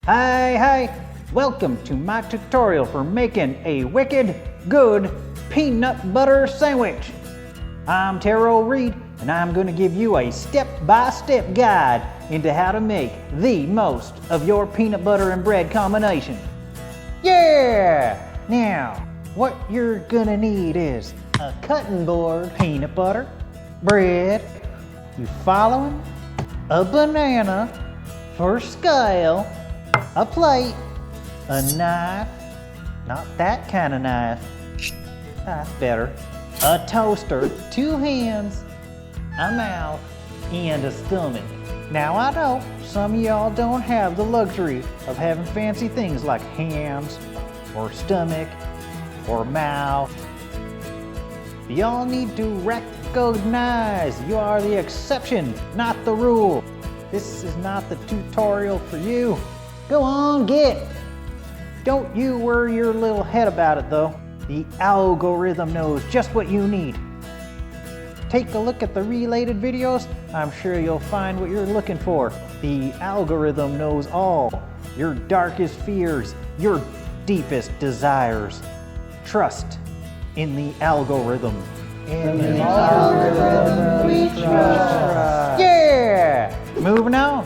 Hi, welcome to my tutorial for making a wicked good peanut butter sandwich. I'm Terrell Reed and I'm going to give you a step-by-step guide into how to make the most of your peanut butter and bread combination. Yeah! Now, what you're going to need is a cutting board, peanut butter, bread, you following? A banana for scale, a plate, a knife, not that kind of knife, that's better, a toaster, 2 hands, a mouth, and a stomach. Now I know some of y'all don't have the luxury of having fancy things like hands, or stomach, or mouth. Y'all need to recognize you are the exception, not the rule. This is not the tutorial for you. Go on, get. Don't you worry your little head about it though. The algorithm knows just what you need. Take a look at the related videos. I'm sure you'll find what you're looking for. The algorithm knows all. Your darkest fears, your deepest desires. Trust in the algorithm. In the algorithm we trust. Yeah! Moving on.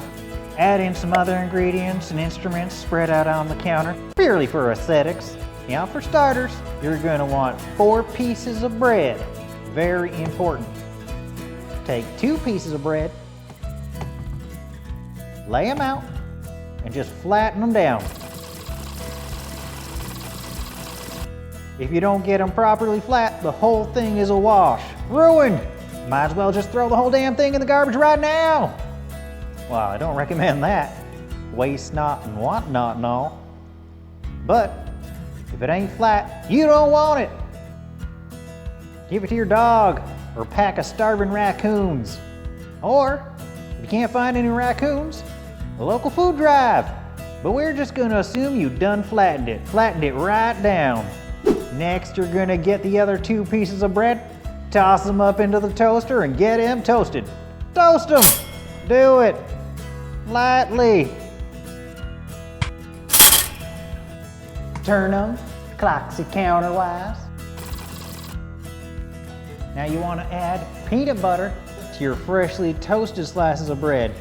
Add in some other ingredients and instruments spread out on the counter, purely for aesthetics. Now for starters, you're going to want 4 pieces of bread. Very important. Take 2 pieces of bread, lay them out, and just flatten them down. If you don't get them properly flat, the whole thing is a wash. Ruined! Might as well just throw the whole damn thing in the garbage right now. Well, I don't recommend that. Waste not and want not and all. But if it ain't flat, you don't want it. Give it to your dog or pack of starving raccoons. Or, if you can't find any raccoons, a local food drive. But we're just gonna assume you done flattened it. Flattened it right down. Next, you're gonna get the other 2 pieces of bread, toss them up into the toaster and get them toasted. Toast them! Do it! Lightly. Turn them clocksy counterwise. Now you want to add peanut butter to your freshly toasted slices of bread.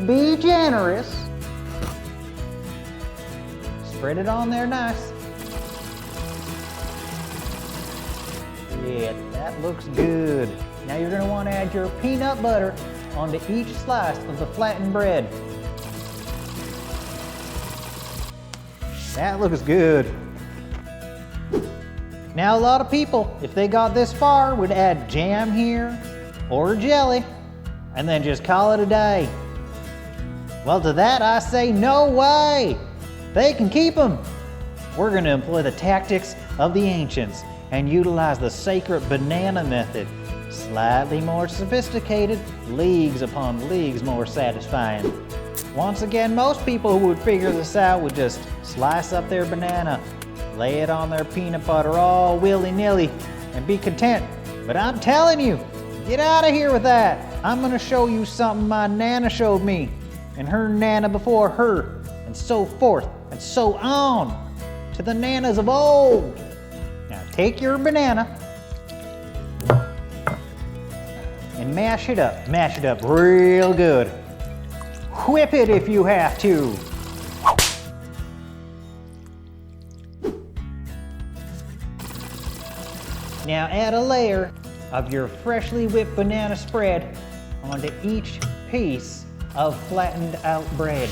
Be generous. Spread it on there nice. Yeah, that looks good. Now you're going to want to add your peanut butter onto each slice of the flattened bread. That looks good. Now a lot of people, if they got this far, would add jam here or jelly and then just call it a day. Well, to that I say no way. They can keep them. We're going to employ the tactics of the ancients and utilize the sacred banana method. Slightly more sophisticated, leagues upon leagues more satisfying. Once again, most people who would figure this out would just slice up their banana, lay it on their peanut butter all willy-nilly, and be content. But I'm telling you, get out of here with that. I'm gonna show you something my Nana showed me, and her Nana before her, and so forth, and so on, to the Nanas of old. Now take your banana, and mash it up real good. Whip it if you have to. Now add a layer of your freshly whipped banana spread onto each piece of flattened out bread.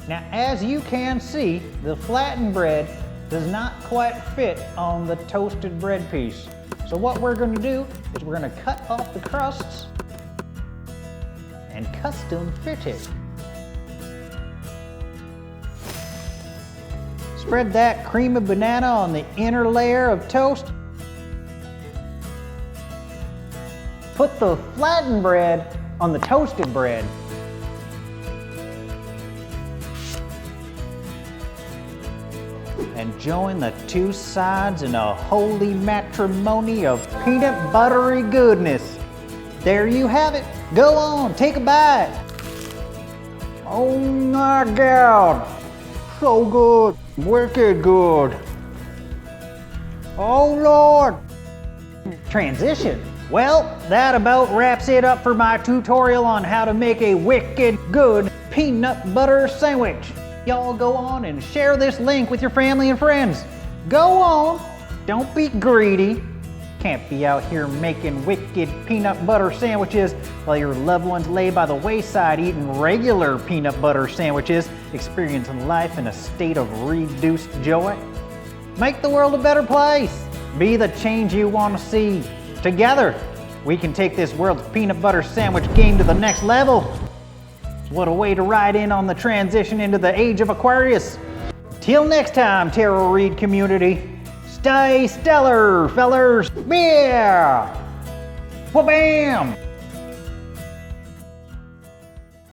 Now as you can see, the flattened bread does not quite fit on the toasted bread piece. So what we're going to do is we're going to cut off the crusts and custom fit it. Spread that cream of banana on the inner layer of toast. Put the flattened bread on the toasted bread. And join the 2 sides in a holy matrimony of peanut buttery goodness. There you have it. Go on, take a bite. Oh my God. So good. Wicked good. Oh Lord. Transition. Well, that about wraps it up for my tutorial on how to make a wicked good peanut butter sandwich. Y'all go on and share this link with your family and friends. Go on. Don't be greedy. Can't be out here making wicked peanut butter sandwiches while your loved ones lay by the wayside eating regular peanut butter sandwiches, experiencing life in a state of reduced joy. Make the world a better place. Be the change you want to see. Together, we can take this world's peanut butter sandwich game to the next level. What a way to ride in on the transition into the age of Aquarius. Till next time, Tarot Read community. Stay stellar, fellers. Yeah! Wha-bam!